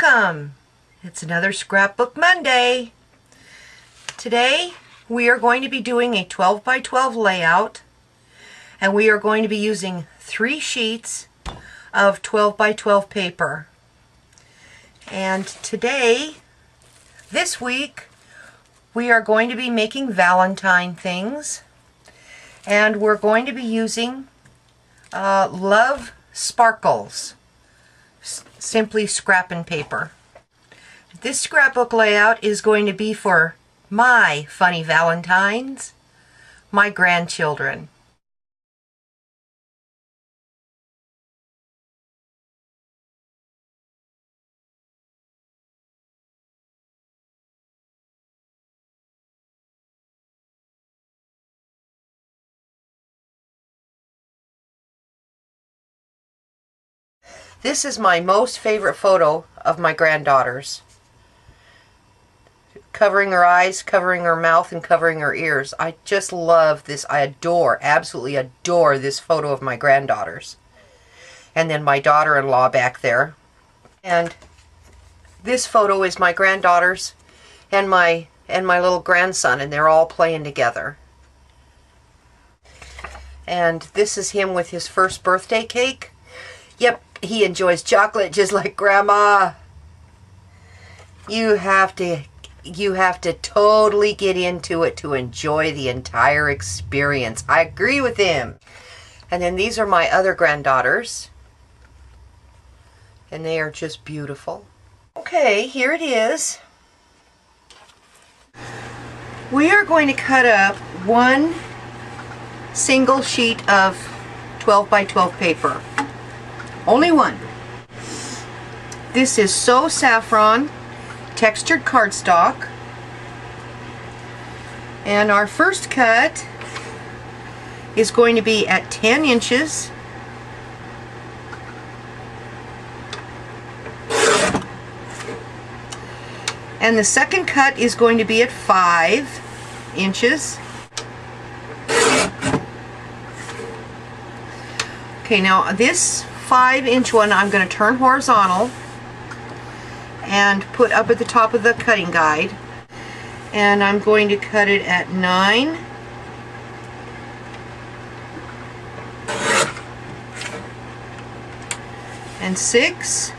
Welcome! It's another Scrapbook Monday. Today we are going to be doing a 12 by 12 layout, and we are going to be using 3 sheets of 12 by 12 paper. And today, this week, we are going to be making Valentine things, and we're going to be using Love Sparkles, simply scrap and paper. This scrapbook layout is going to be for my funny Valentines, my grandchildren. This is my most favorite photo of my granddaughters. Covering her eyes, covering her mouth, and covering her ears. I just love this. I adore, absolutely adore this photo of my granddaughters. And then my daughter-in-law back there. And this photo is my granddaughters and my little grandson, and they're all playing together. And this is him with his first birthday cake. Yep, he enjoys chocolate just like Grandma. You have to totally get into it to enjoy the entire experience. I agree with him. And then these are my other granddaughters. And they are just beautiful. Okay, here it is. We are going to cut up one single sheet of 12 by 12 paper. Only one. This is So Saffron textured cardstock. And our first cut is going to be at 10 inches. And the second cut is going to be at 5 inches. Okay, now this 5-inch one I'm going to turn horizontal and put up at the top of the cutting guide, and I'm going to cut it at 9 and 6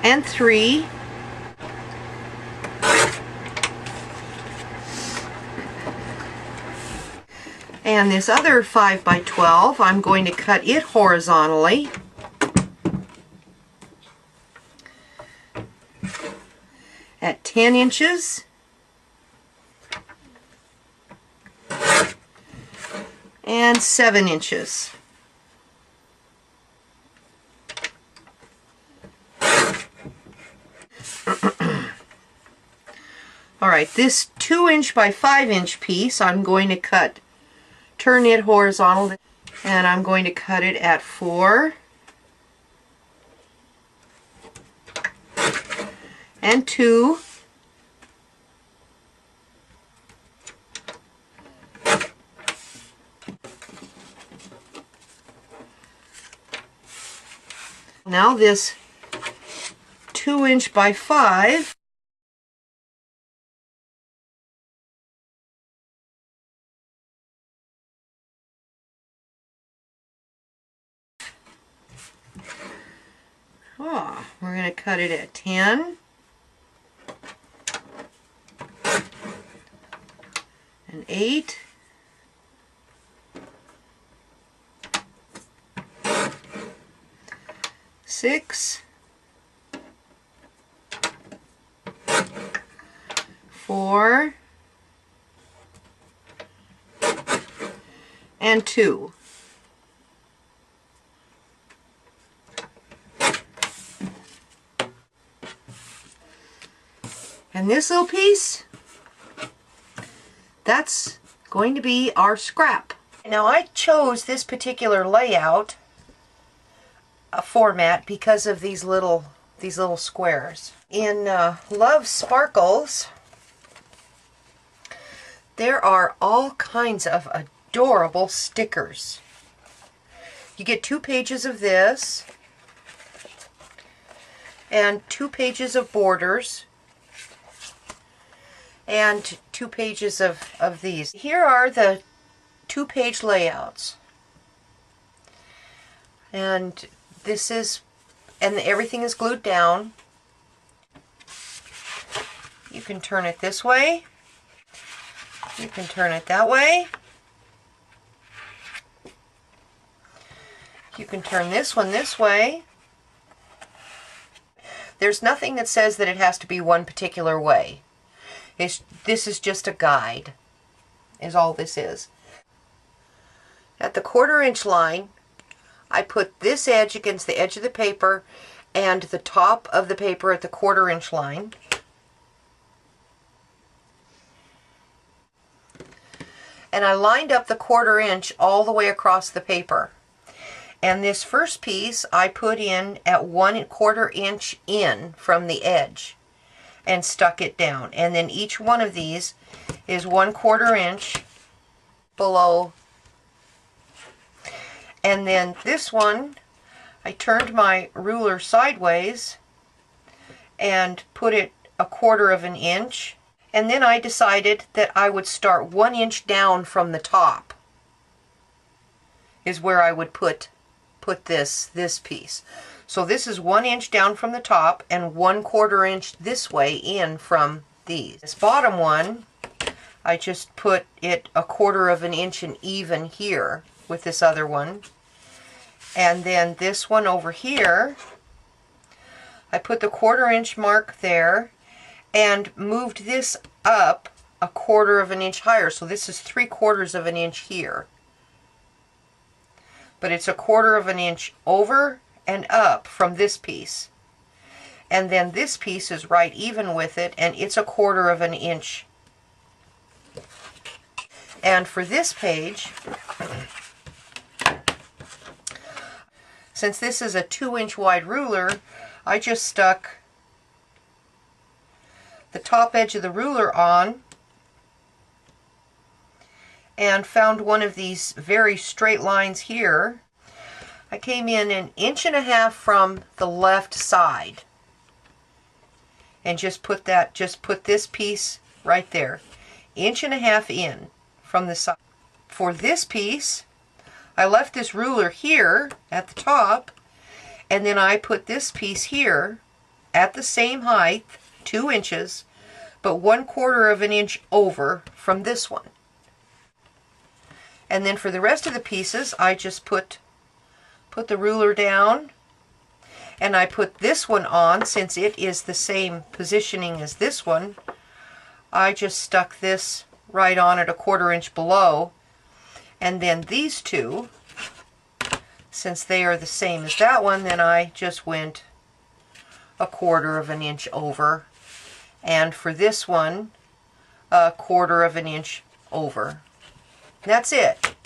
and 3. And this other 5 by 12, I'm going to cut it horizontally. At 10 inches. And 7 inches. Alright, this 2-inch by 5-inch piece I'm going to turn it horizontal, and I'm going to cut it at 4 and 2 now this 2-inch by 5 we're going to cut it at 10 and 8 6 4 and 2. And this little piece, that's going to be our scrap. Now I chose this particular layout format because of these little squares. In Love Sparkles, There are all kinds of adorable stickers. You get 2 pages of this and 2 pages of borders and 2 pages of these. Here are the 2-page layouts. And this is, and everything is glued down. You can turn it this way. You can turn it that way. You can turn this one this way. There's nothing that says that it has to be one particular way. This is just a guide, is all this is. At the 1/4 inch line, I put this edge against the edge of the paper and the top of the paper at the 1/4 inch line. And I lined up the 1/4 inch all the way across the paper. And this first piece I put in at 1/4 inch in from the edge and stuck it down. And then each one of these is 1/4 inch below. And then this one, I turned my ruler sideways and put it 1/4 inch. And then I decided that I would start 1 inch down from the top is where I would put this piece. So this is 1 inch down from the top and 1/4 inch this way in from these. This bottom one, I just put it 1/4 inch and even here with this other one. And then this one over here, I put the 1/4 inch mark there and moved this up 1/4 inch higher. So this is 3/4 inch here. But it's 1/4 inch over and up from this piece. And then this piece is right even with it, and it's 1/4 inch. And for this page, since this is a 2-inch wide ruler, I just stuck the top edge of the ruler on and found one of these very straight lines here. I came in 1.5 inches from the left side and just put this piece right there, 1.5 inches in from the side. For this piece, I left this ruler here at the top, and then I put this piece here at the same height, 2 inches, but 1/4 inch over from this one. And then for the rest of the pieces, I just put the ruler down, and I put this one on, since it is the same positioning as this one. I just stuck this right on at 1/4 inch below, and then these two, since they are the same as that one, then I just went 1/4 inch over, and for this one, 1/4 inch over. That's it.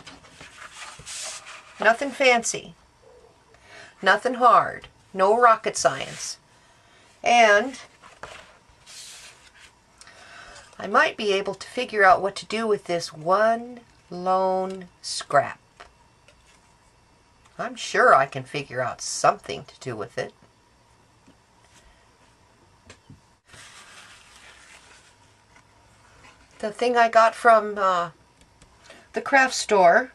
Nothing fancy. Nothing hard. No rocket science. And I might be able to figure out what to do with this one lone scrap. I'm sure I can figure out something to do with it. The thing I got from the craft store,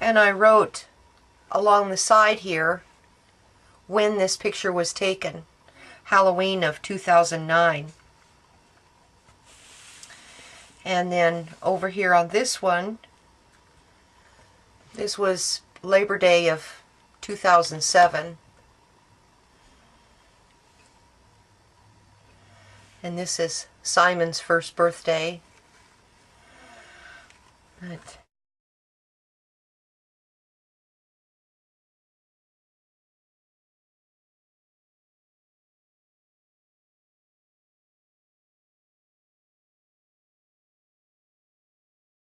and I wrote along the side here when this picture was taken, Halloween of 2009. And then over here on this one, this was Labor Day of 2007. And this is Simon's first birthday. But